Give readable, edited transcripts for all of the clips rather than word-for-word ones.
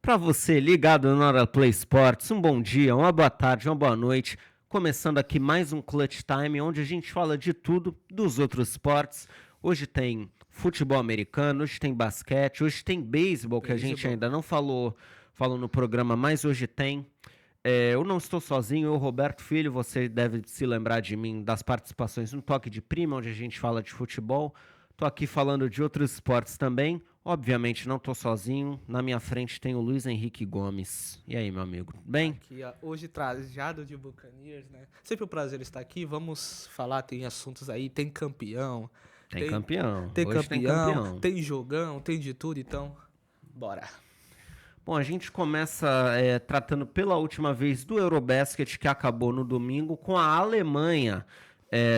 Para você ligado no Hora Play Sports, um bom dia, uma boa tarde, uma boa noite. Começando aqui mais um Clutch Time, onde a gente fala de tudo dos outros esportes. Hoje tem futebol americano, hoje tem basquete, hoje tem beisebol, que a gente ainda não falou no programa, mas hoje tem. Eu não estou sozinho, eu, Roberto Filho, você deve se lembrar de mim das participações no Toque de Prima, onde a gente fala de futebol. Tô aqui falando de outros esportes também. Obviamente não tô sozinho. Na minha frente tem o Luiz Henrique Gomes. E aí, meu amigo? Tudo bem? Aqui, ó, hoje trajado de Buccaneers, né? Sempre um prazer estar aqui. Vamos falar, tem assuntos aí, tem campeão, Tem campeão. tem Hoje tem campeão, campeão. tem jogão, tem de tudo, então bora. Bom, a gente começa tratando pela última vez do Eurobasket, que acabou no domingo, com a Alemanha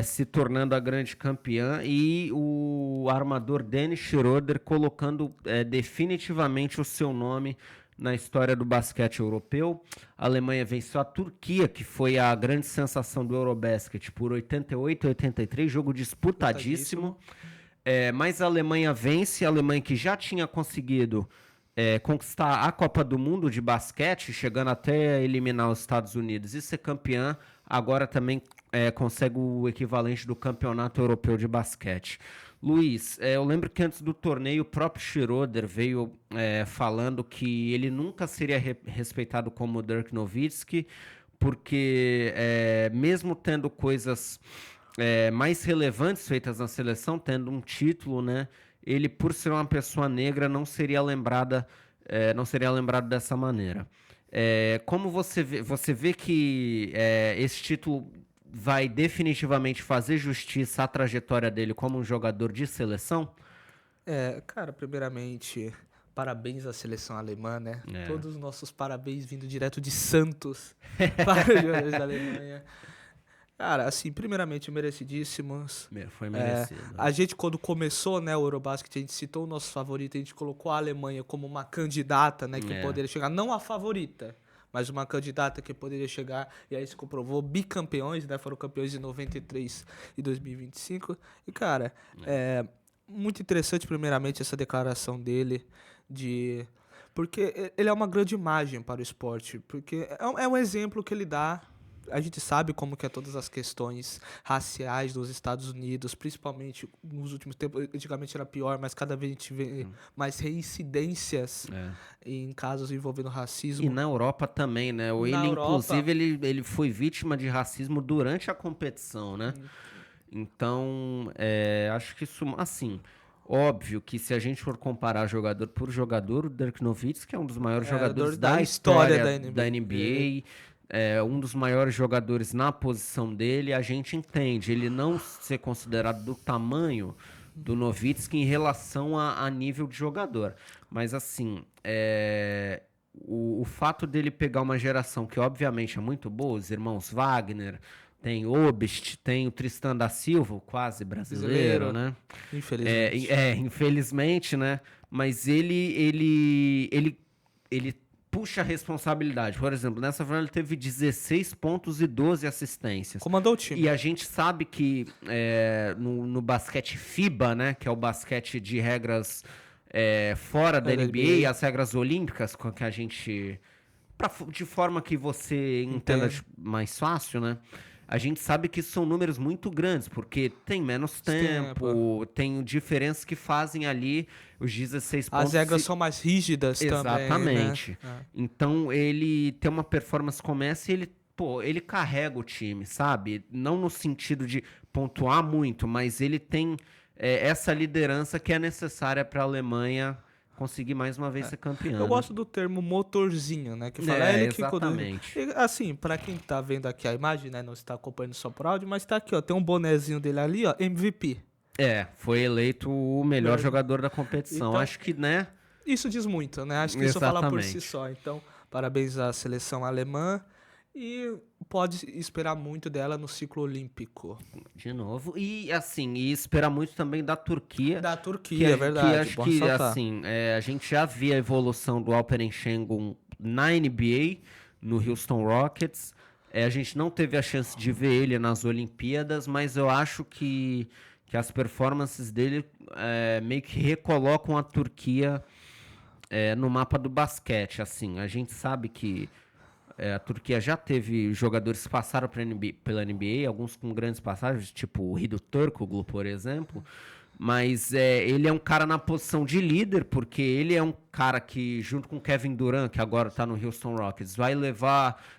se tornando a grande campeã e o armador Dennis Schroeder colocando definitivamente o seu nome na história do basquete europeu. A Alemanha venceu a Turquia, que foi a grande sensação do Eurobasket, por 88-83, jogo disputadíssimo. Mas a Alemanha vence, a Alemanha que já tinha conseguido conquistar a Copa do Mundo de basquete, chegando até eliminar os Estados Unidos e ser campeã, agora também consegue o equivalente do Campeonato Europeu de Basquete. Luiz, eu lembro que antes do torneio o próprio Schroeder veio falando que ele nunca seria respeitado como Dirk Nowitzki, porque mesmo tendo coisas mais relevantes feitas na seleção, tendo um título, né? Ele, por ser uma pessoa negra, não seria lembrado dessa maneira. Como você vê que esse título vai definitivamente fazer justiça à trajetória dele como um jogador de seleção? Cara, primeiramente, parabéns à seleção alemã, né? Todos os nossos parabéns vindo direto de Santos para os jogadores da Alemanha. Cara, assim, primeiramente, merecidíssimos. Foi merecido. A gente, quando começou, né, o Eurobasket, a gente citou o nosso favorito, a gente colocou a Alemanha como uma candidata, né, que poderia chegar, não a favorita, mas uma candidata que poderia chegar, e aí se comprovou, bicampeões, né, foram campeões em 93 e 2025. E, cara, muito interessante, primeiramente, essa declaração dele porque ele é uma grande imagem para o esporte, porque é um exemplo que ele dá. A gente sabe como que é todas as questões raciais dos Estados Unidos, principalmente nos últimos tempos. Antigamente era pior, mas cada vez a gente vê mais reincidências em casos envolvendo racismo. E na Europa também, né? Inclusive, ele foi vítima de racismo durante a competição, né? Então, acho que isso, assim, óbvio que se a gente for comparar jogador por jogador, o Dirk Nowitzki é um dos maiores jogadores da história da NBA. Um dos maiores jogadores na posição dele, a gente entende ele não ser considerado do tamanho do Nowitzki em relação a nível de jogador. Mas assim, o fato dele pegar uma geração que obviamente é muito boa, os irmãos Wagner, tem Obst, tem o Tristan da Silva, quase brasileiro, né? Infelizmente. Infelizmente, né? Mas ele puxa a responsabilidade. Por exemplo, nessa final ele teve 16 pontos e 12 assistências. Comandou o time. E a gente sabe que no basquete FIBA, né, que é o basquete de regras fora da NBA, as regras olímpicas, com que a gente... de forma que você entenda mais fácil, né? A gente sabe que são números muito grandes, porque tem menos tempo, tem diferenças que fazem ali os 16 pontos. As regras são mais rígidas também, exatamente. Né? Então, ele tem uma performance como essa e ele carrega o time, sabe? Não no sentido de pontuar muito, mas ele tem essa liderança que é necessária para a Alemanha conseguir mais uma vez ser campeã. Eu gosto do termo motorzinho, né? Que fala ele exatamente. Que assim, pra quem tá vendo aqui a imagem, né? Não está acompanhando só por áudio, mas tá aqui, ó. Tem um bonezinho dele ali, ó. MVP. Foi eleito o melhor jogador da competição. Então, acho que, né? Isso diz muito, né? Acho que isso fala por si só. Então, parabéns à seleção alemã. E pode esperar muito dela no ciclo olímpico. De novo. E, assim, esperar muito também da Turquia. Da Turquia, é verdade. Que acho que, assim, a gente já via a evolução do Alperen Şengün na NBA, no Houston Rockets. A gente não teve a chance de ver ele nas Olimpíadas, mas eu acho que as performances dele meio que recolocam a Turquia no mapa do basquete, assim. A gente sabe que a Turquia já teve jogadores que passaram pela NBA, alguns com grandes passagens, tipo o Rido Turkoglu, por exemplo. Mas ele é um cara na posição de líder, porque ele é um cara que, junto com Kevin Durant, que agora está no Houston Rockets, vai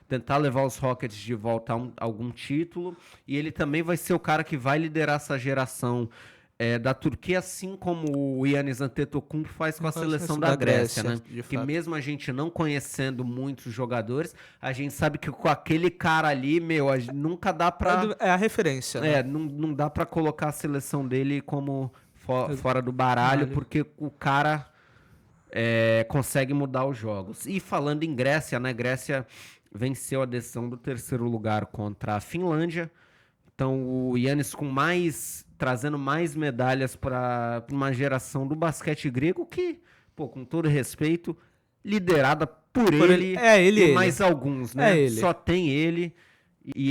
tentar levar os Rockets de volta a algum título. E ele também vai ser o cara que vai liderar essa geração da Turquia, assim como o Giannis Antetokounmpo faz com a seleção da Grécia, né? Que mesmo a gente não conhecendo muitos jogadores, a gente sabe que com aquele cara ali, nunca dá pra... É a referência, né? Não dá pra colocar a seleção dele como fora do baralho, porque o cara consegue mudar os jogos. E falando em Grécia, né? Grécia venceu a decisão do terceiro lugar contra a Finlândia. Então o Giannis trazendo mais medalhas para uma geração do basquete grego que, pô, com todo respeito, liderada por ele e mais alguns, né? Só tem ele e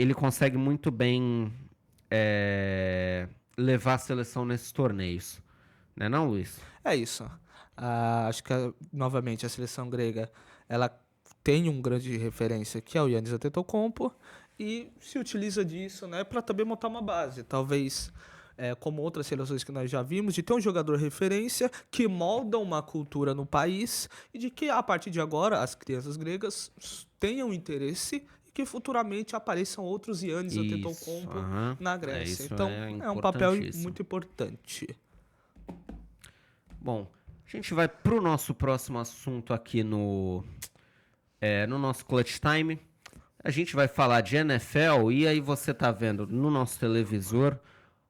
ele consegue muito bem levar a seleção nesses torneios. Né não, Luiz? É isso. Acho que, novamente, a seleção grega, ela tem um grande referência, que é o Giannis Antetokounmpo, e se utiliza disso, né, para também montar uma base. Talvez, como outras seleções que nós já vimos, de ter um jogador referência que molda uma cultura no país e de que, a partir de agora, as crianças gregas tenham interesse e que futuramente apareçam outros Giannis Antetokounmpo na Grécia. Então, é um papel muito importante. Bom, a gente vai pro nosso próximo assunto aqui no nosso Clutch Time. A gente vai falar de NFL e aí você tá vendo no nosso televisor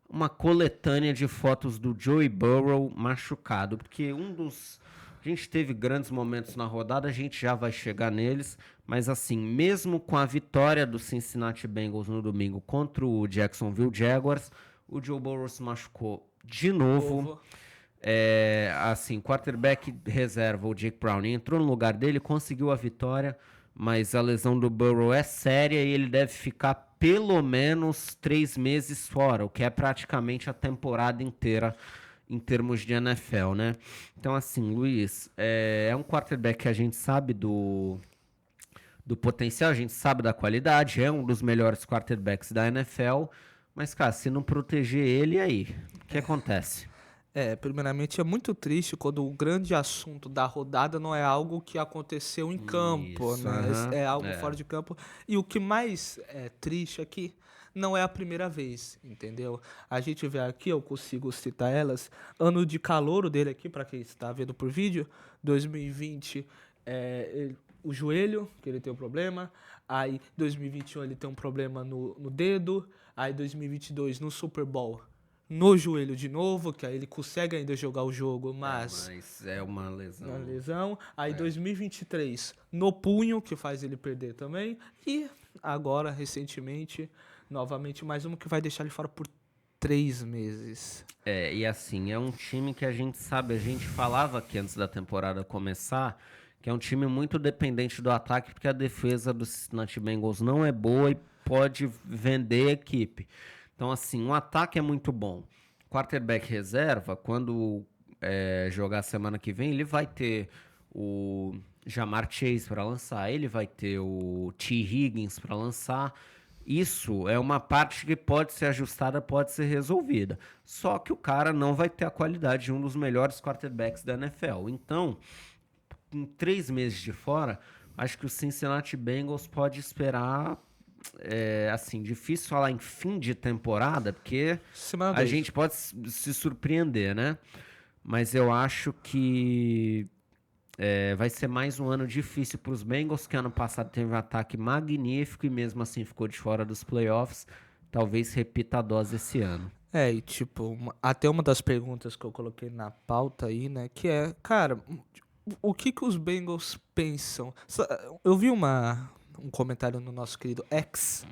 uma coletânea de fotos do Joey Burrow machucado, porque a gente teve grandes momentos na rodada, a gente já vai chegar neles, mas assim, mesmo com a vitória do Cincinnati Bengals no domingo contra o Jacksonville Jaguars, o Joe Burrow se machucou de novo. Assim, quarterback reserva, o Jake Browning, entrou no lugar dele, conseguiu a vitória, mas a lesão do Burrow é séria e ele deve ficar pelo menos 3 meses fora, o que é praticamente a temporada inteira em termos de NFL, né? Então, assim, Luiz, é um quarterback que a gente sabe do potencial, a gente sabe da qualidade, é um dos melhores quarterbacks da NFL, mas, cara, se não proteger ele, aí, o que acontece? Primeiramente é muito triste quando o grande assunto da rodada não é algo que aconteceu em campo, né? É algo fora de campo. E o que mais é triste é que não é a primeira vez, entendeu? A gente vê aqui, eu consigo citar elas, ano de calouro dele aqui, para quem está vendo por vídeo, 2020, o joelho, que ele tem um problema, aí 2021 ele tem um problema no dedo, aí 2022 no Super Bowl, no joelho de novo, que aí ele consegue ainda jogar o jogo, mas é uma lesão. Uma lesão. Aí 2023 no punho, que faz ele perder também. E agora, recentemente, novamente mais uma que vai deixar ele fora por 3 meses. E assim, é um time que a gente sabe, a gente falava aqui antes da temporada começar, que é um time muito dependente do ataque, porque a defesa do Cincinnati Bengals não é boa e pode vender a equipe. Então, assim, o ataque é muito bom. Quarterback reserva, quando jogar semana que vem, ele vai ter o Jamar Chase para lançar, ele vai ter o T. Higgins para lançar. Isso é uma parte que pode ser ajustada, pode ser resolvida. Só que o cara não vai ter a qualidade de um dos melhores quarterbacks da NFL. Então, em 3 meses de fora, acho que o Cincinnati Bengals pode esperar... assim, difícil falar em fim de temporada, porque a gente pode se surpreender, né? Mas eu acho que vai ser mais um ano difícil para os Bengals, que ano passado teve um ataque magnífico e mesmo assim ficou de fora dos playoffs. Talvez repita a dose esse ano. E tipo, até uma das perguntas que eu coloquei na pauta aí, né, que é, cara, o que os Bengals pensam? Eu vi um comentário no nosso querido X,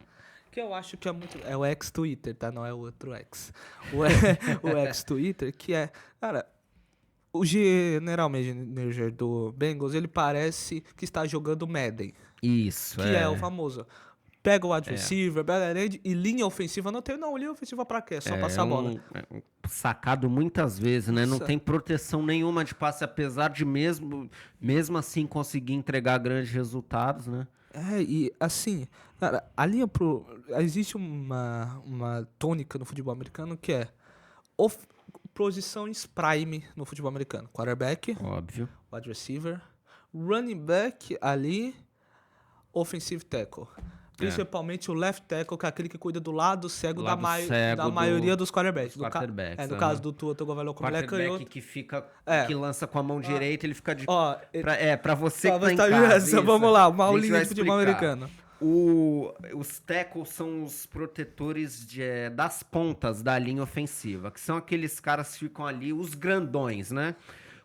que eu acho que é muito... É o X-Twitter, tá? Não é o outro X. O X-Twitter, que é... Cara, o general manager do Bengals, ele parece que está jogando Madden. Isso, que é o famoso... pega o wide receiver, e linha ofensiva não tem, não, linha ofensiva pra quê? É só passar a bola. Sacado muitas vezes, né? Não tem proteção nenhuma de passe, apesar de mesmo assim conseguir entregar grandes resultados, né? E assim, cara, existe uma tônica no futebol americano que é posições prime no futebol americano. Quarterback, óbvio, wide receiver, running back ali, offensive tackle. Principalmente o left tackle, que é aquele que cuida do lado cego da maioria dos quarterbacks. No caso do Tua Tagovailoa, como ele é canhoto. Que lança com a mão direita, ele fica de... pra você que tá em casa. Vamos lá, uma aulinha de futebol americano. Os tackles são os protetores das pontas da linha ofensiva, que são aqueles caras que ficam ali, os grandões, né?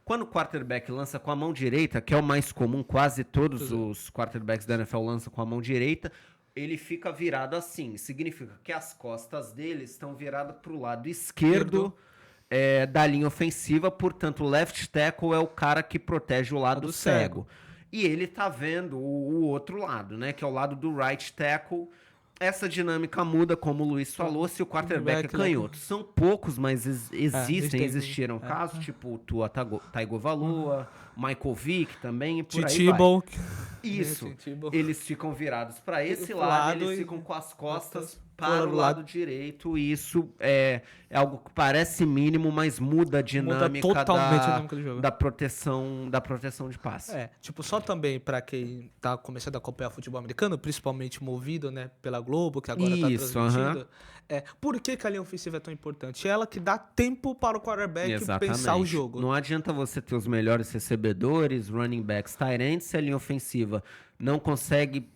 Quando o quarterback lança com a mão direita, que é o mais comum, quase todos os quarterbacks da NFL lançam com a mão direita, ele fica virado assim. Significa que as costas dele estão viradas para o lado esquerdo da linha ofensiva. Portanto, o left tackle é o cara que protege o lado cego. E ele tá vendo o outro lado, né? Que é o lado do right tackle. Essa dinâmica muda, como o Luiz falou, se o quarterback é canhoto. São poucos, mas existiram casos, tipo o Tua Tagovailoa, Michael Vick também, e por aí vai. Isso, eles ficam virados para esse lado, eles ficam com as costas para o lado direito, e isso é algo que parece mínimo, mas muda a dinâmica, totalmente a dinâmica do jogo. Da proteção de passe. Só também para quem tá começando a acompanhar o futebol americano, principalmente movido, né, pela Globo, que agora tá transmitindo. Por que a linha ofensiva é tão importante? É ela que dá tempo para o quarterback pensar o jogo. Não adianta você ter os melhores recebedores, running backs, tight ends, se a linha ofensiva não consegue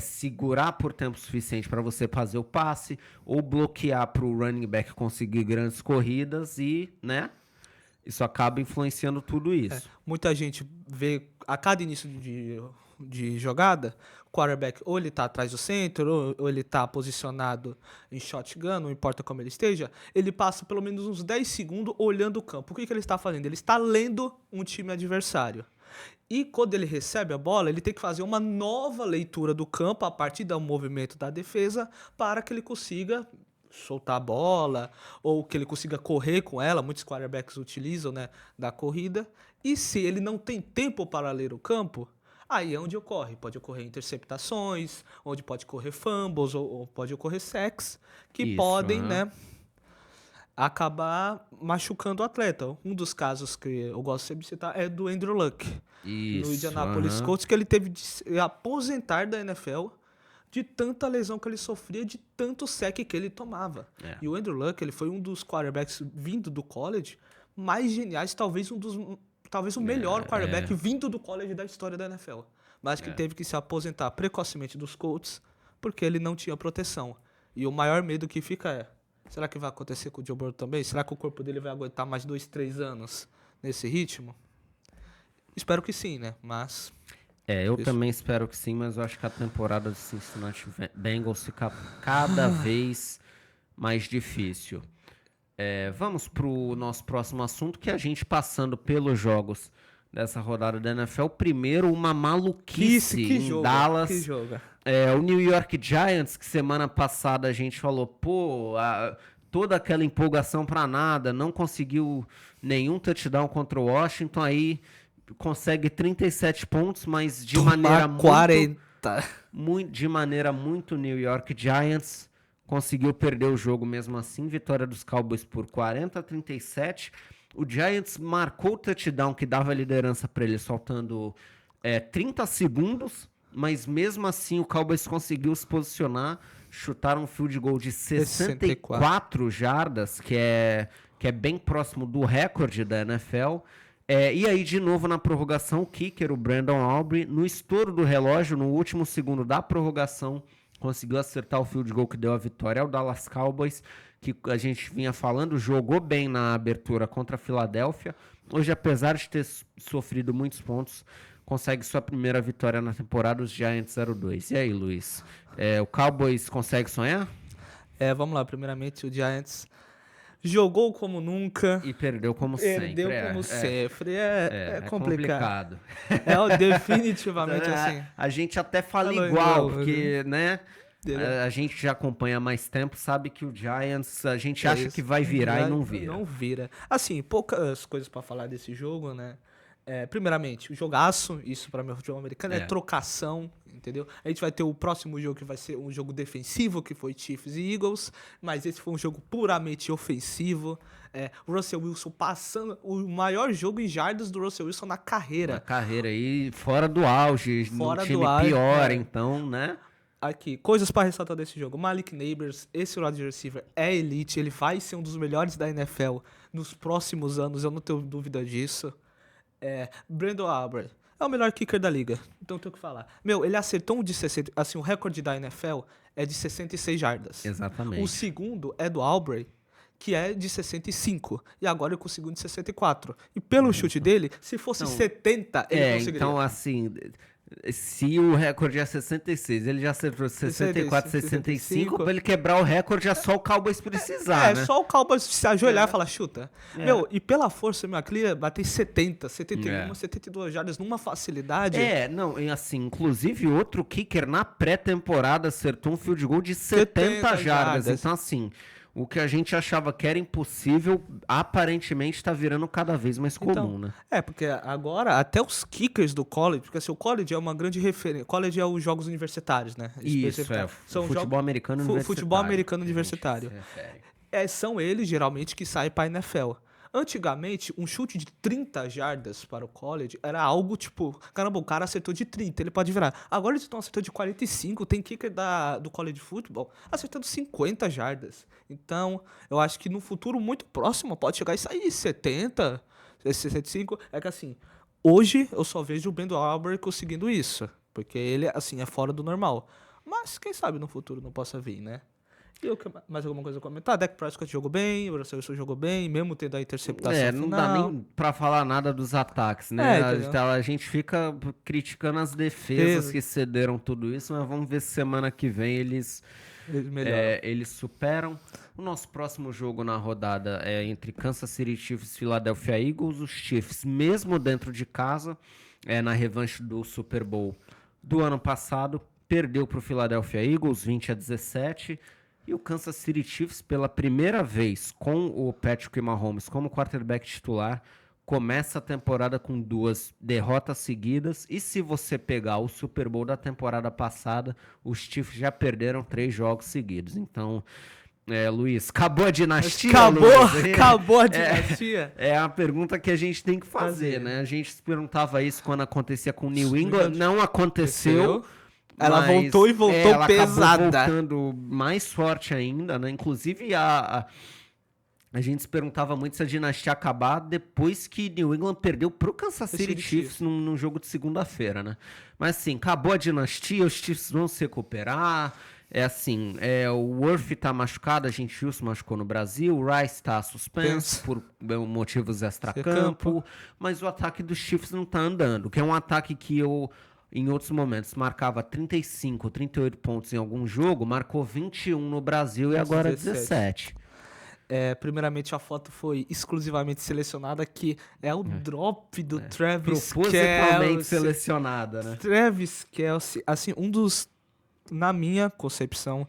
segurar por tempo suficiente para você fazer o passe ou bloquear para o running back conseguir grandes corridas e, né, isso acaba influenciando tudo isso. Muita gente vê a cada início de jogada, o quarterback ou ele tá atrás do center ou ele tá posicionado em shotgun, não importa como ele esteja, ele passa pelo menos uns 10 segundos olhando o campo. O que ele está fazendo? Ele está lendo um time adversário. E quando ele recebe a bola, ele tem que fazer uma nova leitura do campo a partir do movimento da defesa para que ele consiga soltar a bola ou que ele consiga correr com ela. Muitos quarterbacks utilizam, né, da corrida. E se ele não tem tempo para ler o campo, aí é onde ocorre. Pode ocorrer interceptações, onde pode ocorrer fumbles ou pode ocorrer sacks que podem, né, acabar machucando o atleta. Um dos casos que eu gosto sempre de citar é do Andrew Luck, no Indianapolis Colts, que ele teve de se aposentar da NFL de tanta lesão que ele sofria, de tanto sec que ele tomava. E o Andrew Luck, ele foi um dos quarterbacks vindo do college mais geniais, talvez o melhor quarterback vindo do college da história da NFL. Mas que teve que se aposentar precocemente dos Colts porque ele não tinha proteção. E o maior medo que fica é: será que vai acontecer com o Joe Burrow também? Será que o corpo dele vai aguentar mais 2-3 anos nesse ritmo? Espero que sim, né? Mas... eu também espero que sim, mas eu acho que a temporada do Cincinnati Bengals fica cada vez mais difícil. Vamos pro nosso próximo assunto, que a gente passando pelos jogos dessa rodada da NFL. Primeiro, uma maluquice em Dallas. Que jogo. O New York Giants, que semana passada a gente falou, toda aquela empolgação pra nada, não conseguiu nenhum touchdown contra o Washington, aí consegue 37 pontos, mas de maneira 40. De maneira muito New York Giants, conseguiu perder o jogo mesmo assim. Vitória dos Cowboys por 40-37. O Giants marcou o touchdown que dava liderança para eles, faltando 30 segundos, mas mesmo assim o Cowboys conseguiu se posicionar, chutaram um field goal de 64 jardas, que é bem próximo do recorde da NFL. E aí, de novo, na prorrogação, o kicker, o Brandon Aubrey, no estouro do relógio, no último segundo da prorrogação, conseguiu acertar o field goal que deu a vitória ao Dallas Cowboys, que a gente vinha falando, jogou bem na abertura contra a Filadélfia. Hoje, apesar de ter sofrido muitos pontos, consegue sua primeira vitória na temporada, os Giants 0-2. E aí, Luiz? O Cowboys consegue sonhar? Vamos lá. Primeiramente, o Giants jogou como nunca. E perdeu como sempre. É complicado. É definitivamente assim. A gente até fala igual, porque, né? A gente já acompanha há mais tempo, sabe que o Giants, a gente acha que vai virar e não vira. Não vira. Assim, poucas coisas pra falar desse jogo, né? Primeiramente, o jogaço, isso pra mim, o futebol americano, é trocação, entendeu? A gente vai ter o próximo jogo que vai ser um jogo defensivo, que foi Chiefs e Eagles, mas esse foi um jogo puramente ofensivo. O Russell Wilson passando o maior jogo em jardas do Russell Wilson na carreira. Na carreira aí, fora do auge, Fora num time do auge, pior, então, né? Aqui, coisas pra ressaltar desse jogo. Malik Neighbors, esse wide receiver é elite, ele vai ser um dos melhores da NFL nos próximos anos, eu não tenho dúvida disso. Brandon Aubrey é o melhor kicker da liga, então tenho o que falar. Meu, ele acertou um de 60, assim, o recorde da NFL é de 66 jardas. Exatamente. O segundo é do Aubrey, que é de 65, e agora ele conseguiu de 64. E pelo chute dele, se fosse 70, ele conseguiria. Então, assim, se o recorde é 66, ele já acertou 64, 65, pra ele quebrar o recorde é só o Cowboys precisar, né? Só o Cowboys se ajoelhar e falar, chuta. Meu, e pela força, meu, aquele ia bater 70, 71, 72 jardas numa facilidade. Não, e assim, inclusive outro kicker na pré-temporada acertou um field goal de 70 jardas. Então, assim, o que a gente achava que era impossível, aparentemente tá virando cada vez mais comum, né? Porque agora até os kickers do college, porque assim, o college é uma grande referência. College é os jogos universitários, né? Isso, são futebol americano universitário. Futebol americano universitário. São eles, geralmente, que saem pra NFL. Antigamente, um chute de 30 jardas para o college era algo tipo, caramba, o cara acertou de 30, ele pode virar. Agora eles estão acertando de 45, tem kicker do college football acertando 50 jardas. Então, eu acho que no futuro muito próximo pode chegar e sair 70, 65. É que assim, hoje eu só vejo o Brandon Aubrey conseguindo isso, porque ele, assim, é fora do normal. Mas quem sabe no futuro não possa vir, né? E mais alguma coisa a comentar? Dak Prescott jogou bem, o Russell Wilson jogou bem, mesmo tendo a interceptação não final. dá nem pra falar nada dos ataques, né? A gente fica criticando as defesas que cederam tudo isso, mas vamos ver se semana que vem eles superam. O nosso próximo jogo na rodada é entre Kansas City Chiefs e Philadelphia Eagles. Os Chiefs, mesmo dentro de casa, na revanche do Super Bowl do ano passado, perdeu para o Philadelphia Eagles 20-17. E o Kansas City Chiefs, pela primeira vez com o Patrick Mahomes como quarterback titular, começa a temporada com 2 derrotas seguidas. E se você pegar o Super Bowl da temporada passada, os Chiefs já perderam 3 jogos seguidos. Então, Luiz, acabou a dinastia? Acabou a dinastia? É a pergunta que a gente tem que fazer, né? A gente se perguntava isso quando acontecia com o New England, não aconteceu. Ela voltou e voltou pesada. Ela voltando mais forte ainda, né? Inclusive, a gente se perguntava muito se a dinastia acabar depois que New England perdeu pro Kansas City Chiefs num jogo de segunda-feira, né? Mas assim, acabou a dinastia, os Chiefs vão se recuperar. O Worth tá machucado, a gente viu, se machucou no Brasil, o Rice tá suspenso por motivos extra-campo, mas o ataque dos Chiefs não tá andando, que é um ataque que em outros momentos marcava 35, 38 pontos em algum jogo, marcou 21 no Brasil e agora 17. Primeiramente, a foto foi exclusivamente selecionada, que é o drop do Travis Propositalmente selecionada, né? Travis Kelce, assim, um dos, na minha concepção,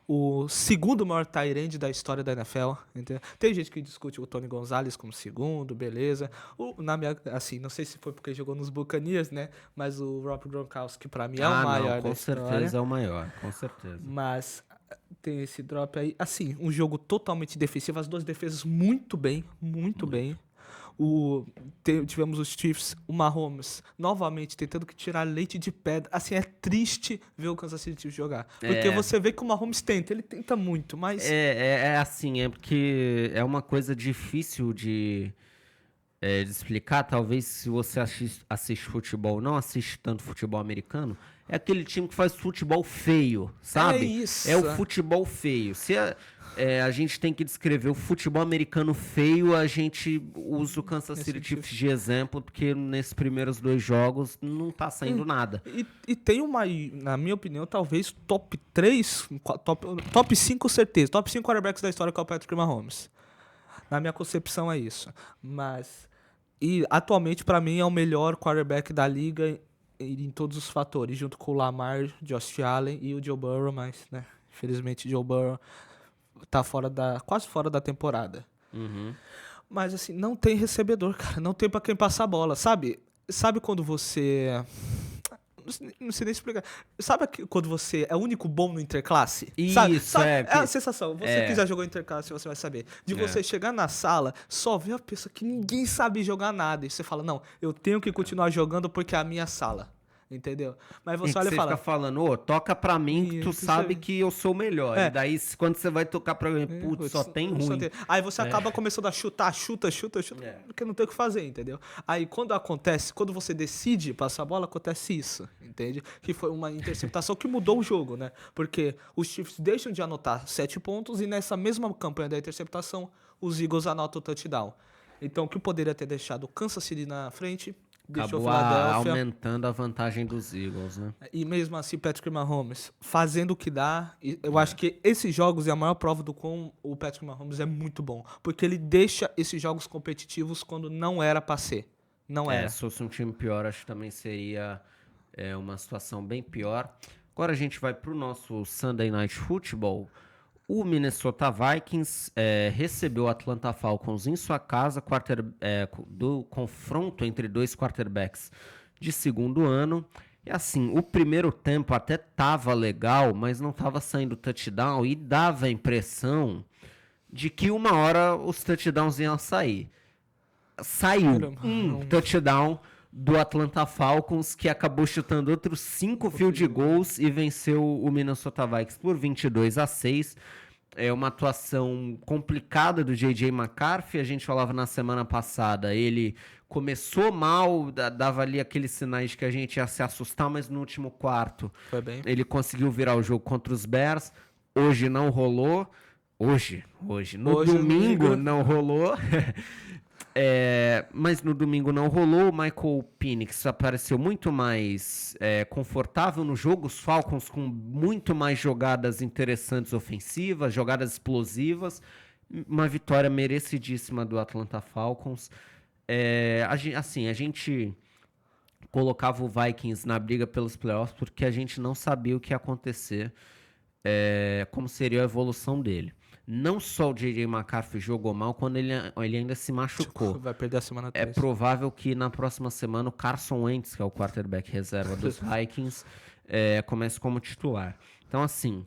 o segundo maior tight end da história da NFL, entendeu? Tem gente que discute o Tony Gonzalez como segundo, beleza. Não sei se foi porque jogou nos Buccaneers, né? Mas o Rob Gronkowski, pra mim, é o maior da história. Com certeza é o maior, com certeza. Mas tem esse drop aí. Assim, um jogo totalmente defensivo, as duas defesas muito bem, muito bem. Tivemos os Chiefs, o Mahomes, novamente tentando que tirar leite de pedra. Assim, é triste ver o Kansas City Chiefs jogar. Porque você vê que o Mahomes ele tenta muito, mas... Assim, porque é uma coisa difícil de explicar. Talvez se você assiste futebol, não assiste tanto futebol americano, é aquele time que faz futebol feio, sabe? É isso. É o futebol feio. Se a gente tem que descrever o futebol americano feio, a gente usa o Kansas City Chiefs de exemplo, porque nesses primeiros 2 jogos não tá saindo nada. E tem na minha opinião, talvez top 3, top 5 certeza, top 5 quarterbacks da história, que é o Patrick Mahomes. Na minha concepção é isso. Mas, atualmente, pra mim, é o melhor quarterback da liga em todos os fatores, junto com o Lamar, Josh Allen e o Joe Burrow, mas, né, infelizmente, Joe Burrow tá quase fora da temporada. Uhum. Mas, assim, não tem recebedor, cara. Não tem pra quem passar a bola, sabe? Sabe quando você... Não sei nem explicar. Sabe quando você é o único bom no interclasse? Isso, é a sensação. Você que já jogou interclasse, você vai saber. De você chegar na sala, só ver a pessoa que ninguém sabe jogar nada. E você fala, não, eu tenho que continuar jogando porque é a minha sala. Entendeu? Mas você olha e fala... Você fica falando, ô, toca pra mim que tu sabe que eu sou o melhor. E daí, quando você vai tocar pra mim, putz, só tem ruim. Aí você acaba começando a chutar, chuta, porque não tem o que fazer, entendeu? Aí quando você decide passar a bola, acontece isso, entende? Que foi uma interceptação que mudou o jogo, né? Porque os Chiefs deixam de anotar 7 pontos e nessa mesma campanha da interceptação, os Eagles anotam o touchdown. Então, o que poderia ter deixado o Kansas City na frente... Acabou aumentando a vantagem dos Eagles, né? E mesmo assim, Patrick Mahomes fazendo o que dá. Eu acho que esses jogos é a maior prova do quão o Patrick Mahomes é muito bom. Porque ele deixa esses jogos competitivos quando não era pra ser. Não era. Se fosse um time pior, acho que também seria uma situação bem pior. Agora a gente vai pro nosso Sunday Night Football. O Minnesota Vikings recebeu o Atlanta Falcons em sua casa, do confronto entre dois quarterbacks de segundo ano. E assim, o primeiro tempo até tava legal, mas não tava saindo touchdown e dava a impressão de que uma hora os touchdowns iam sair. Saiu um touchdown do Atlanta Falcons, que acabou chutando outros 5 field goals e venceu o Minnesota Vikings por 22-6. É uma atuação complicada do J.J. McCarthy. A gente falava na semana passada, ele começou mal, dava ali aqueles sinais de que a gente ia se assustar, mas no último quarto foi bem. Ele conseguiu virar o jogo contra os Bears. Hoje não rolou. No domingo não rolou. Mas no domingo não rolou. O Michael Penix apareceu muito mais confortável no jogo. Os Falcons com muito mais jogadas interessantes ofensivas, jogadas explosivas. Uma vitória merecidíssima do Atlanta Falcons. A gente colocava o Vikings na briga pelos playoffs porque a gente não sabia o que ia acontecer, como seria a evolução dele. Não só o J.J. McCarthy jogou mal, quando ele ainda se machucou. Vai perder a semana 3. É provável que na próxima semana o Carson Wentz, que é o quarterback reserva dos Vikings, comece como titular. Então, assim,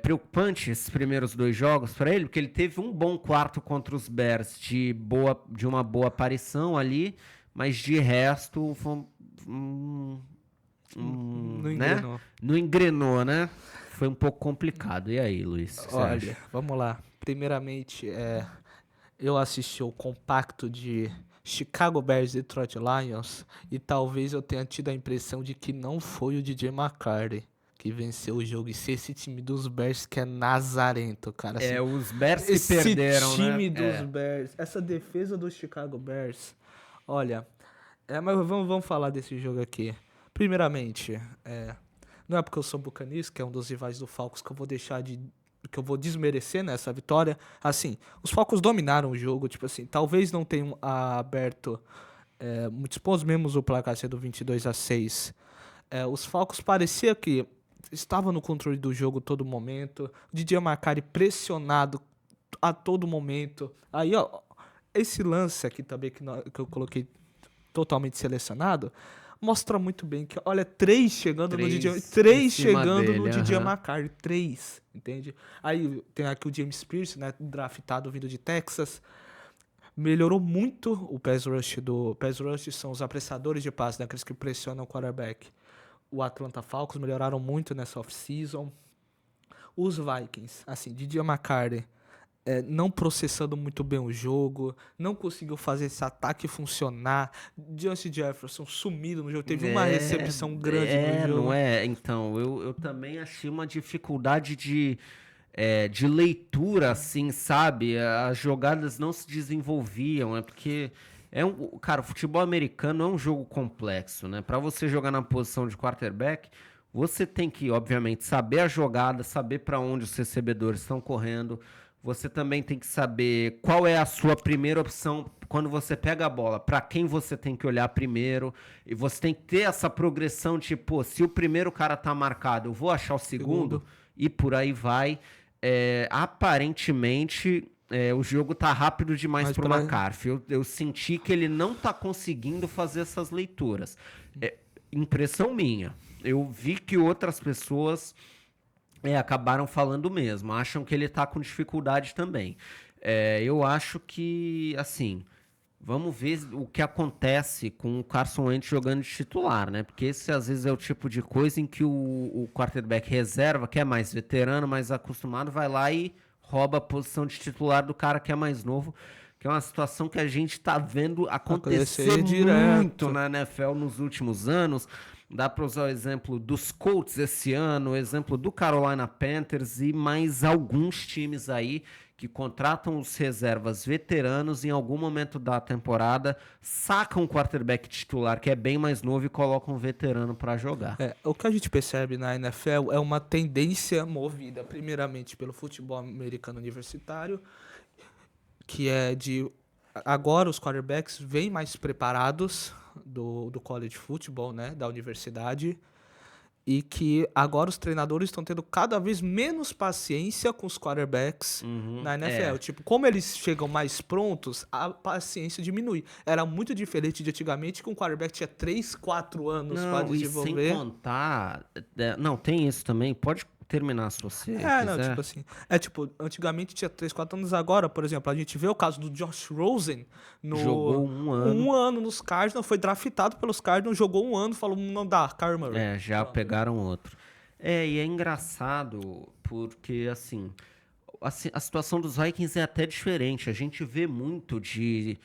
preocupante esses primeiros 2 jogos para ele, porque ele teve um bom quarto contra os Bears de uma boa aparição ali, mas de resto não engrenou. Né? Não engrenou, né? Foi um pouco complicado. E aí, Luiz? Olha, vamos lá. Primeiramente, eu assisti o compacto de Chicago Bears e Detroit Lions e talvez eu tenha tido a impressão de que não foi o DJ McCarthy que venceu o jogo. E se esse time dos Bears que é nazarento, cara. Assim, os Bears que perderam, esse time dos Bears, essa defesa dos Chicago Bears. Olha, mas vamos falar desse jogo aqui. Primeiramente, não é porque eu sou bucanista, que é um dos rivais do Falcons, que eu vou desmerecer nessa vitória. Assim, os Falcons dominaram o jogo, tipo assim, talvez não tenham aberto muitos pontos, mesmo o placar sendo 22-6. Os Falcons parecia que estavam no controle do jogo todo momento. O DJ McCarthy pressionado a todo momento. Aí, ó, esse lance aqui também que eu coloquei totalmente selecionado, mostra muito bem que, olha, 3 chegando no DJ. 3 chegando no DJ McCarthy. 3, entende? Aí tem aqui o James Pierce, né? Draftado vindo de Texas. Melhorou muito o pass rush do... Pass rush são os apressadores de passe, né? Aqueles que pressionam o quarterback. O Atlanta Falcons melhoraram muito nessa off-season. Os Vikings, assim, DJ McCarthy não processando muito bem o jogo, não conseguiu fazer esse ataque funcionar. Justin Jefferson sumido no jogo, teve uma recepção grande no jogo. Não é? Então, eu também achei uma dificuldade de leitura, assim, sabe? As jogadas não se desenvolviam, porque... Cara, o futebol americano é um jogo complexo, né? Para você jogar na posição de quarterback, você tem que, obviamente, saber a jogada, saber para onde os recebedores estão correndo. Você também tem que saber qual é a sua primeira opção quando você pega a bola, para quem você tem que olhar primeiro, e você tem que ter essa progressão de, pô, se o primeiro cara tá marcado, eu vou achar o segundo. E por aí vai. Aparentemente, o jogo tá rápido demais pro McCarthy. Eu senti que ele não tá conseguindo fazer essas leituras. Impressão minha. Eu vi que outras pessoas acabaram falando mesmo. Acham que ele tá com dificuldade também. Eu acho que, assim, vamos ver o que acontece com o Carson Wentz jogando de titular, né? Porque esse, às vezes, é o tipo de coisa em que o quarterback reserva, que é mais veterano, mais acostumado, vai lá e rouba a posição de titular do cara que é mais novo, que é uma situação que a gente tá vendo acontecer muito na NFL nos últimos anos. Dá para usar o exemplo dos Colts esse ano, o exemplo do Carolina Panthers e mais alguns times aí que contratam os reservas veteranos em algum momento da temporada, sacam o quarterback titular, que é bem mais novo, e colocam um veterano para jogar. O que a gente percebe na NFL é uma tendência movida primeiramente pelo futebol americano universitário, que é de... Agora os quarterbacks vêm mais preparados do college football, né, da universidade, e que agora os treinadores estão tendo cada vez menos paciência com os quarterbacks na NFL. Tipo, como eles chegam mais prontos, a paciência diminui. Era muito diferente de antigamente, que um quarterback tinha 3, 4 anos para desenvolver. E sem contar... Não, tem isso também. Pode terminar se você quiser. Não, tipo assim... antigamente tinha 3, 4 anos. Agora, por exemplo, a gente vê o caso do Josh Rosen. Jogou um ano. Um ano nos Cardinals, foi draftado pelos Cardinals, jogou um ano, falou, não dá, Kyler Murray. Já pegaram outro. E é engraçado porque, assim, a situação dos Vikings é até diferente. A gente vê muito de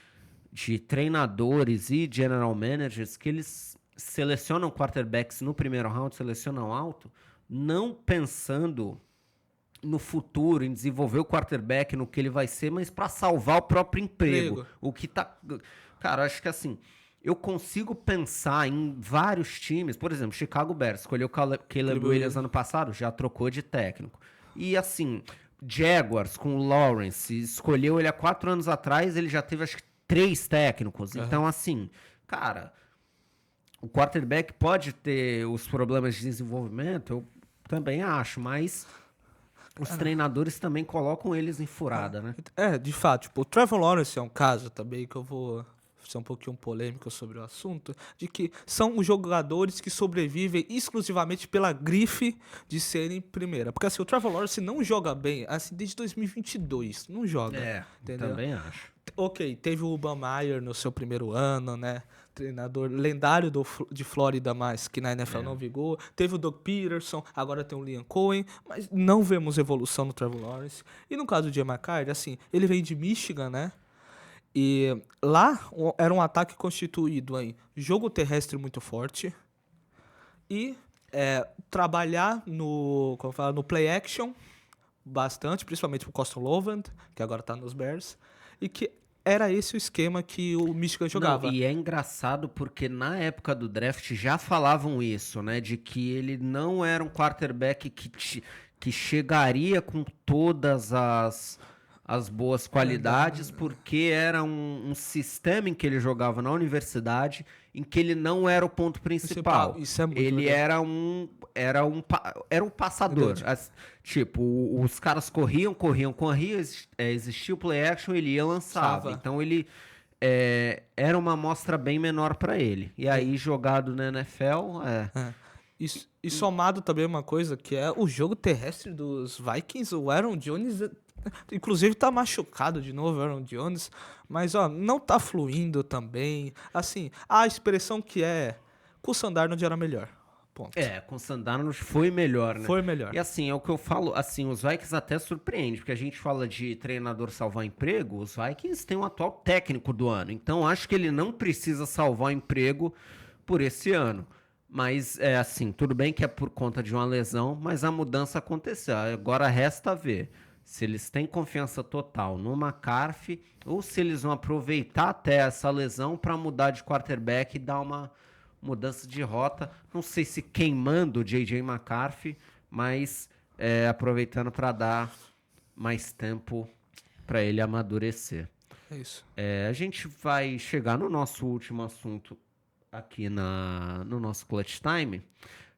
treinadores e general managers que eles selecionam quarterbacks no primeiro round, selecionam alto, não pensando no futuro, em desenvolver o quarterback, no que ele vai ser, mas para salvar o próprio emprego. O que tá... Cara, acho que assim, eu consigo pensar em vários times, por exemplo, Chicago Bears, escolheu Caleb Williams ano passado, já trocou de técnico. E assim, Jaguars com o Lawrence, escolheu ele há 4 anos atrás, ele já teve acho que 3 técnicos. Então assim, cara, o quarterback pode ter os problemas de desenvolvimento, eu também acho, mas os treinadores também colocam eles em furada, né? De fato. Tipo, o Trevor Lawrence é um caso também que eu vou ser um pouquinho polêmico sobre o assunto, de que são os jogadores que sobrevivem exclusivamente pela grife de serem primeira. Porque assim, o Trevor Lawrence não joga bem, assim, desde 2022, não joga. Entendeu? Também acho. Ok, teve o Urban Meyer no seu primeiro ano, né? Treinador lendário de Flórida, mas que na NFL não vingou. Teve o Doug Peterson, agora tem o Liam Cohen, mas não vemos evolução no Trevor Lawrence. E no caso do Jay McCarthy, assim, ele veio de Michigan, né? E lá era um ataque constituído em jogo terrestre muito forte e trabalhar no play action bastante, principalmente pro Coston Lovand, que agora tá nos Bears, e que era esse o esquema que o Michigan jogava. E é engraçado porque na época do draft já falavam isso, né? De que ele não era um quarterback que chegaria com todas as boas qualidades, porque era um sistema em que ele jogava na universidade, em que ele não era o ponto principal. Isso é muito ele legal. era um passador. Tipo, os caras corriam, existia o play action, ele ia lançava. Então ele era uma amostra bem menor para ele. E aí, jogado na NFL, E somado também uma coisa, que é o jogo terrestre dos Vikings, o Aaron Jones, inclusive tá machucado de novo, Aaron Jones, mas não tá fluindo também. Assim, a expressão que com o Sandarnold era melhor. Ponto. Com o Sandarnold foi melhor, né? Foi melhor. E assim, é o que eu falo, assim, os Vikings até surpreendem, porque a gente fala de treinador salvar emprego, os Vikings têm o atual técnico do ano, então acho que ele não precisa salvar o emprego por esse ano. Mas, assim, tudo bem que é por conta de uma lesão, mas a mudança aconteceu. Agora resta ver se eles têm confiança total no McCarthy ou se eles vão aproveitar até essa lesão para mudar de quarterback e dar uma mudança de rota. Não sei se queimando o J.J. McCarthy, mas aproveitando para dar mais tempo para ele amadurecer. É isso. A gente vai chegar no nosso último assunto aqui no nosso Clutch Time.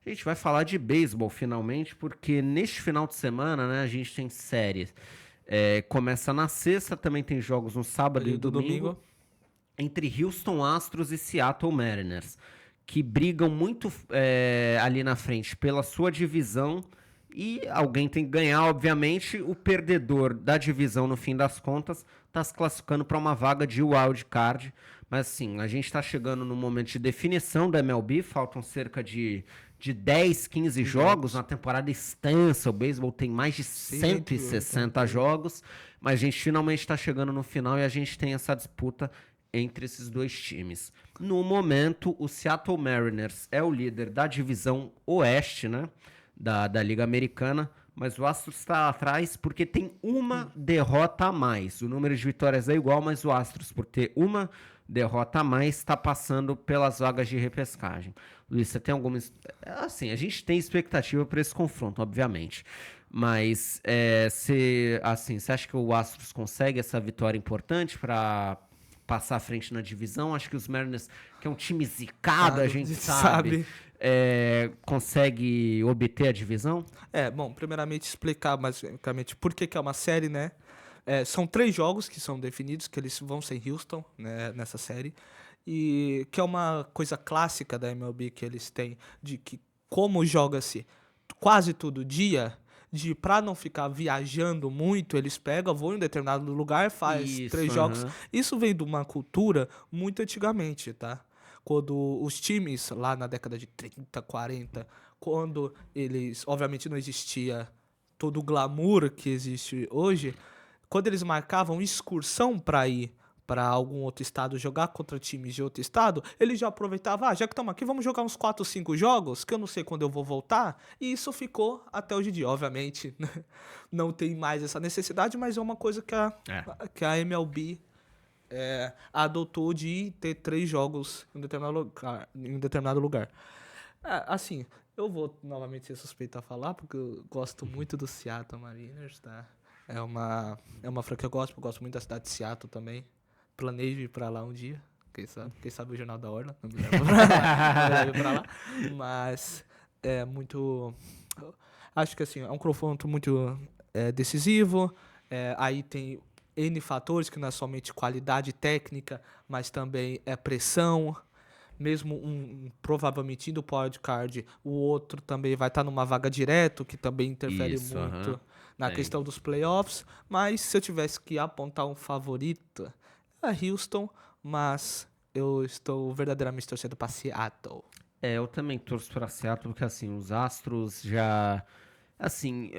A gente vai falar de beisebol finalmente, porque neste final de semana, né, a gente tem séries. Começa na sexta, também tem jogos no sábado e domingo, entre Houston Astros e Seattle Mariners, que brigam muito ali na frente pela sua divisão, e alguém tem que ganhar, obviamente. O perdedor da divisão, no fim das contas, está se classificando para uma vaga de wild card. Mas assim, a gente está chegando no momento de definição da MLB, faltam cerca de 10, 15 jogos, uma temporada extensa. O beisebol tem mais de 160 jogos, mas a gente finalmente está chegando no final e a gente tem essa disputa entre esses dois times. No momento, o Seattle Mariners é o líder da divisão oeste, né, da Liga Americana, mas o Astros está atrás porque tem uma derrota a mais. O número de vitórias é igual, mas o Astros, por ter uma derrota a mais, está passando pelas vagas de repescagem. Luiz, você tem alguma... Assim, a gente tem expectativa para esse confronto, obviamente. Mas você acha que o Astros consegue essa vitória importante para passar à frente na divisão? Acho que os Mariners, que é um time zicado, a gente sabe. Consegue obter a divisão? Bom, primeiramente explicar basicamente por que é uma série, né? São 3 jogos que são definidos, que eles vão ser em Houston, né, nessa série. E que é uma coisa clássica da MLB que eles têm, de que como joga-se quase todo dia, pra não ficar viajando muito, eles vão em um determinado lugar, faz 3 jogos. Isso vem de uma cultura muito antigamente, tá? Quando os times, lá na década de 30, 40, quando eles, obviamente não existia todo o glamour que existe hoje, quando eles marcavam excursão para ir para algum outro estado jogar contra times de outro estado, eles já aproveitavam, já que estamos aqui, vamos jogar uns 4, 5 jogos, que eu não sei quando eu vou voltar, e isso ficou até hoje em dia. Obviamente, não tem mais essa necessidade, mas é uma coisa que a MLB adotou de ter 3 jogos em um determinado lugar. Assim, eu vou novamente ser suspeito a falar, porque eu gosto muito do Seattle Mariners, tá? É uma franquia que eu gosto muito da cidade de Seattle também. Planejo ir pra lá um dia. Quem sabe o Jornal da Orla não me leva pra lá. Mas é muito... Acho que assim, é um confronto muito decisivo. Aí tem N fatores, que não é somente qualidade técnica, mas também pressão. Mesmo provavelmente indo pro wildcard, o outro também vai estar numa vaga direto, que também interfere muito na questão dos playoffs. Mas se eu tivesse que apontar um favorito, é Houston, mas eu estou verdadeiramente torcendo para Seattle. Eu também torço para Seattle, porque assim, os Astros já... Assim,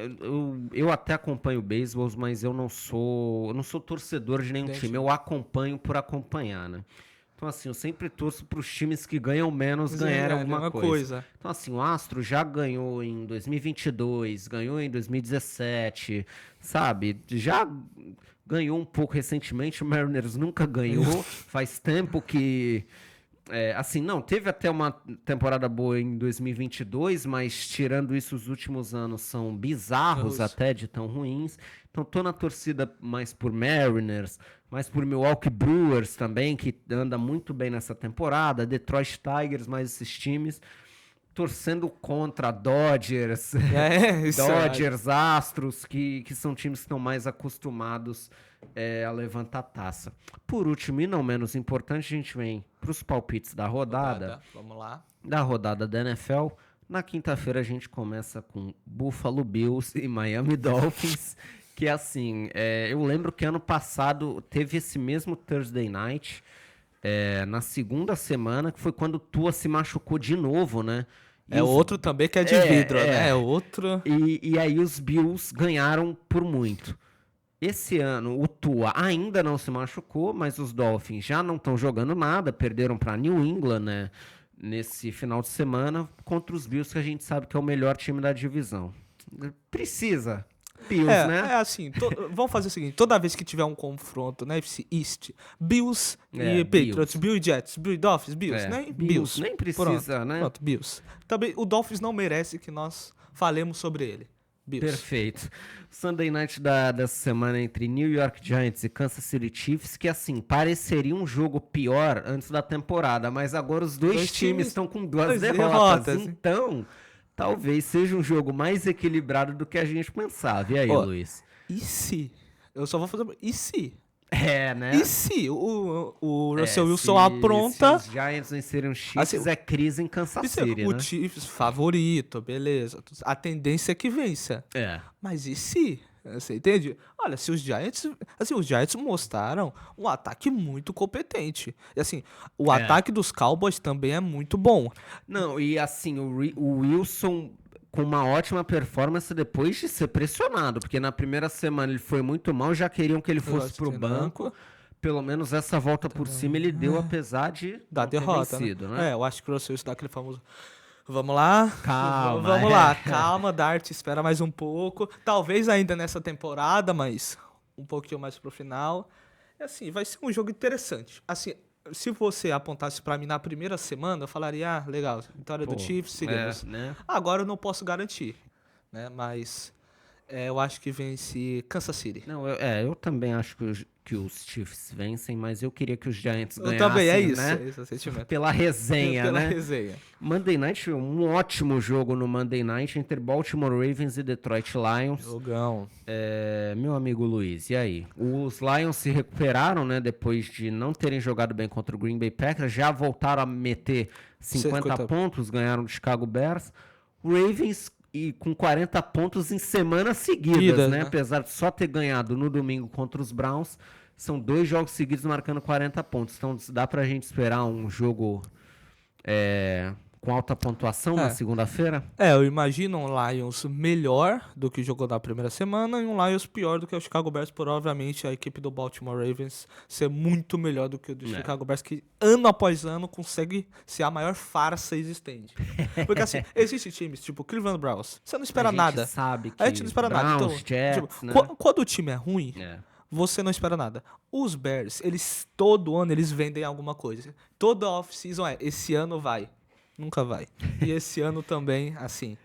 eu até acompanho o beisebol, mas eu não sou torcedor de nenhum time. Eu acompanho por acompanhar, né? Então, assim, eu sempre torço para os times que ganham menos ganharem alguma coisa. Então, assim, o Astro já ganhou em 2022, ganhou em 2017, sabe? Já ganhou um pouco recentemente, o Mariners nunca ganhou. Faz tempo que... assim, não, teve até uma temporada boa em 2022, mas tirando isso, os últimos anos são bizarros até, de tão ruins. Então, tô na torcida mais por Mariners, mais por Milwaukee Brewers também, que anda muito bem nessa temporada, Detroit Tigers, mais esses times. Torcendo contra Dodgers, Dodgers, Astros, que são times que estão mais acostumados a levantar taça. Por último, e não menos importante, a gente vem para os palpites da rodada. Vamos lá. Da rodada da NFL. Na quinta-feira a gente começa com Buffalo Bills e Miami Dolphins, que assim, eu lembro que ano passado teve esse mesmo Thursday Night, na segunda semana, que foi quando o Tua se machucou de novo, né? Outro também que é de vidro, né? Outro. E aí os Bills ganharam por muito. Esse ano o Tua ainda não se machucou, mas os Dolphins já não estão jogando nada, perderam para New England, né, nesse final de semana, contra os Bills, que a gente sabe que é o melhor time da divisão. Precisa. Bills, né? Assim, vamos fazer o seguinte, toda vez que tiver um confronto na FC East, Bills e Patriots, Bills e Jets, Bills e Dolphins, Bills, né? Bills. Nem precisa, né? Pronto, Bills. Também o Dolphins não merece que nós falemos sobre ele. Bills. Perfeito. Sunday Night dessa semana entre New York Giants e Kansas City Chiefs, que assim, pareceria um jogo pior antes da temporada, mas agora os dois times estão com duas derrotas. Então, talvez seja um jogo mais equilibrado do que a gente pensava. E aí, Luiz? E se? Eu só vou fazer... E se? Né? E se o Russell Wilson apronta... Se os Giants vencerem os Chiefs, assim, é crise em Kansas City, o né? Chiefs favorito, beleza. A tendência é que vença. Mas e se? Você entende? Olha, se os Giants... Assim, os Giants mostraram um ataque muito competente. E assim, o ataque dos Cowboys também é muito bom. Não, e assim, o Wilson... com uma ótima performance depois de ser pressionado, porque na primeira semana ele foi muito mal, já queriam que ele fosse pro banco. Pelo menos essa volta por cima ele deu, apesar de da derrota, vencido, né? Eu acho que o Russell dá aquele famoso... Vamos lá, calma, Dart, espera mais um pouco. Talvez ainda nessa temporada, mas um pouquinho mais pro final. E assim, vai ser um jogo interessante. Assim, se você apontasse pra mim na primeira semana, eu falaria, legal, vitória do Chiefs, seguimos. Né? Agora eu não posso garantir, né? Mas eu acho que vence Kansas City. Não, eu também acho que os Chiefs vencem, mas eu queria que os Giants ganhassem, também, é isso, né? É isso o sentimento. Pela resenha, Pela né? resenha. Monday Night, um ótimo jogo no Monday Night entre Baltimore Ravens e Detroit Lions. Jogão. Meu amigo Luiz, e aí? Os Lions se recuperaram, né? Depois de não terem jogado bem contra o Green Bay Packers, já voltaram a meter 50 pontos, ganharam do Chicago Bears. O Ravens com 40 pontos em semanas seguidas, né? Apesar de só ter ganhado no domingo contra os Browns, são 2 jogos seguidos marcando 40 pontos. Então dá pra gente esperar um jogo com alta pontuação na segunda-feira? Eu imagino um Lions melhor do que jogou na primeira semana e um Lions pior do que o Chicago Bears, provavelmente a equipe do Baltimore Ravens ser muito melhor do que o do Chicago Bears, que ano após ano consegue ser a maior farsa existente. Porque assim, existem times tipo Cleveland Browns, você não espera nada. A gente não espera Browns, nada. Então, Jets, né? Quando o time é ruim, você não espera nada. Os Bears, eles todo ano eles vendem alguma coisa. Toda off-season esse ano vai. Nunca vai. E esse ano também, assim.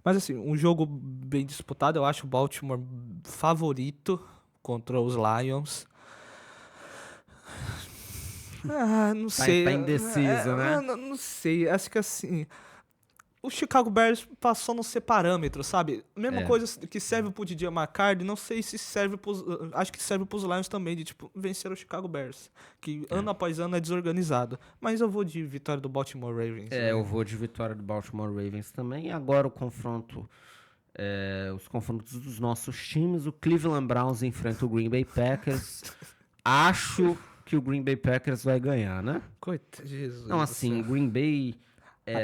Mas assim, um jogo bem disputado. Eu acho o Baltimore favorito contra os Lions. Não sei. Tá indeciso, né? Não sei. Acho que assim... O Chicago Bears passou a não ser parâmetro, sabe? Mesma coisa que serve pro DJ McCarthy, não sei se serve pros... Acho que serve pros Lions também, de tipo, vencer o Chicago Bears. Que ano após ano é desorganizado. Mas eu vou de vitória do Baltimore Ravens. Eu vou de vitória do Baltimore Ravens também. E agora o confronto... os confrontos dos nossos times. O Cleveland Browns enfrenta o Green Bay Packers. Acho que o Green Bay Packers vai ganhar, né? Coitado, Jesus. Não, assim, o Green Bay...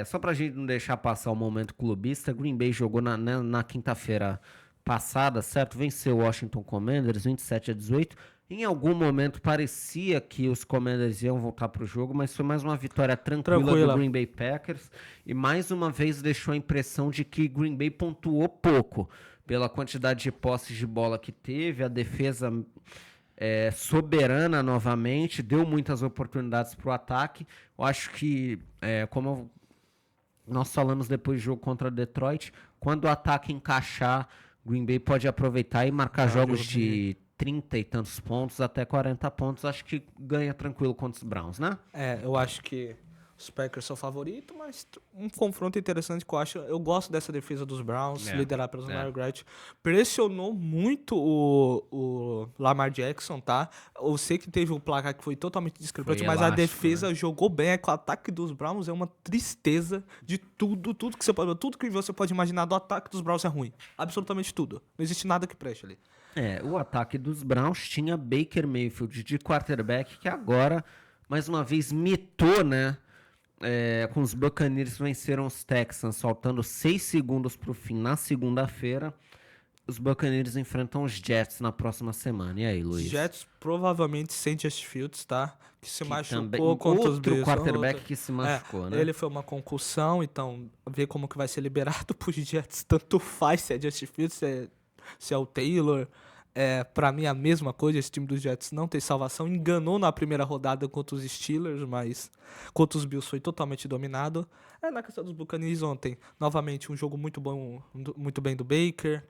só pra gente não deixar passar o momento clubista, Green Bay jogou na quinta-feira passada, certo? Venceu o Washington Commanders 27-18. Em algum momento parecia que os Commanders iam voltar pro jogo, mas foi mais uma vitória tranquila do Green Bay Packers. E mais uma vez deixou a impressão de que Green Bay pontuou pouco pela quantidade de posses de bola que teve, a defesa... soberana novamente, deu muitas oportunidades pro ataque. Eu acho que, como nós falamos depois do jogo contra Detroit, quando o ataque encaixar, Green Bay pode aproveitar e marcar jogos de 30 e tantos pontos, até 40 pontos. Acho que ganha tranquilo contra os Browns, né? Eu acho que os Packers são favoritos, mas um confronto interessante que eu acho. Eu gosto dessa defesa dos Browns, liderada pelo Lamar Jackson. Pressionou muito o Lamar Jackson, tá? Eu sei que teve um placar que foi totalmente discrepante, mas a defesa jogou bem. O ataque dos Browns é uma tristeza de tudo que você pode imaginar do ataque dos Browns é ruim. Absolutamente tudo. Não existe nada que preste ali. O ataque dos Browns tinha Baker Mayfield de quarterback, que agora, mais uma vez, mitou, né? Com os Buccaneers venceram os Texans, faltando 6 segundos para o fim na segunda-feira. Os Buccaneers enfrentam os Jets na próxima semana. E aí, Luiz? Jets provavelmente sem Justin Fields, tá? Que se machucou contra os Bills. Outro quarterback que se machucou, né? Ele foi uma concussão, então ver como que vai ser liberado pros Jets. Tanto faz se é Justin Fields, se é o Taylor, Pra mim, a mesma coisa. Esse time dos Jets não tem salvação. Enganou na primeira rodada contra os Steelers, mas contra os Bills foi totalmente dominado. Na questão dos Buccaneers ontem, novamente, um jogo muito bom, muito bem do Baker.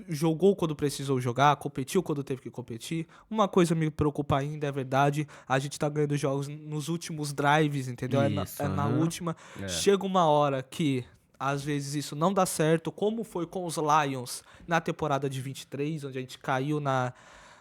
Jogou quando precisou jogar, competiu quando teve que competir. Uma coisa me preocupa ainda, é verdade, a gente tá ganhando jogos nos últimos drives, entendeu? Isso, Na última. É. Chega uma hora que às vezes isso não dá certo, como foi com os Lions na temporada de 23, onde a gente caiu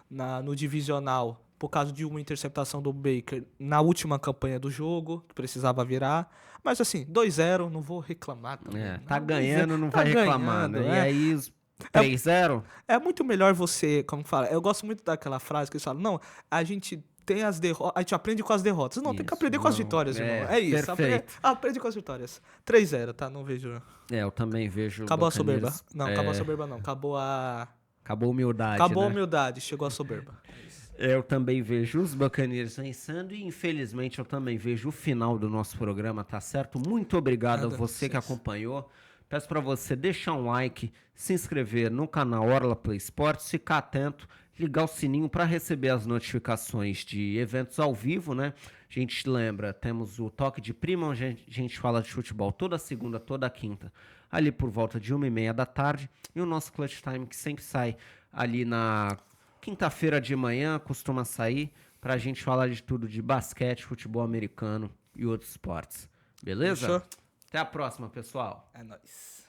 no divisional por causa de uma interceptação do Baker na última campanha do jogo, que precisava virar. Mas assim, 2-0, não vou reclamar também. Tá Não, ganhando, não vai reclamar, ganhando, né? E aí, os 3-0? É muito melhor você, como fala, eu gosto muito daquela frase que eles falam, não, a gente tem as derrotas, a gente aprende com as derrotas. Não, tem que Isso, aprender com as não, vitórias, irmão. É isso, perfeito. aprende com as vitórias. 3-0, tá? Não vejo. Eu também vejo. Acabou a Buccaneers, soberba. Não, acabou a soberba não. Acabou a humildade, Acabou a né? humildade, chegou a soberba. Eu também vejo os Buccaneers vencendo e, infelizmente, eu também vejo o final do nosso programa, tá certo? Muito obrigado a você que acompanhou. Peço para você deixar um like, se inscrever no canal Orla Play Sports, ficar atento, ligar o sininho para receber as notificações de eventos ao vivo, né? A gente lembra, temos o Toque de Prima, onde a gente fala de futebol toda segunda, toda quinta, ali por volta de 1h30 da tarde, e o nosso Clutch Time, que sempre sai ali na quinta-feira de manhã, costuma sair pra gente falar de tudo de basquete, futebol americano e outros esportes. Beleza? Fechou? Até a próxima, pessoal. É nóis.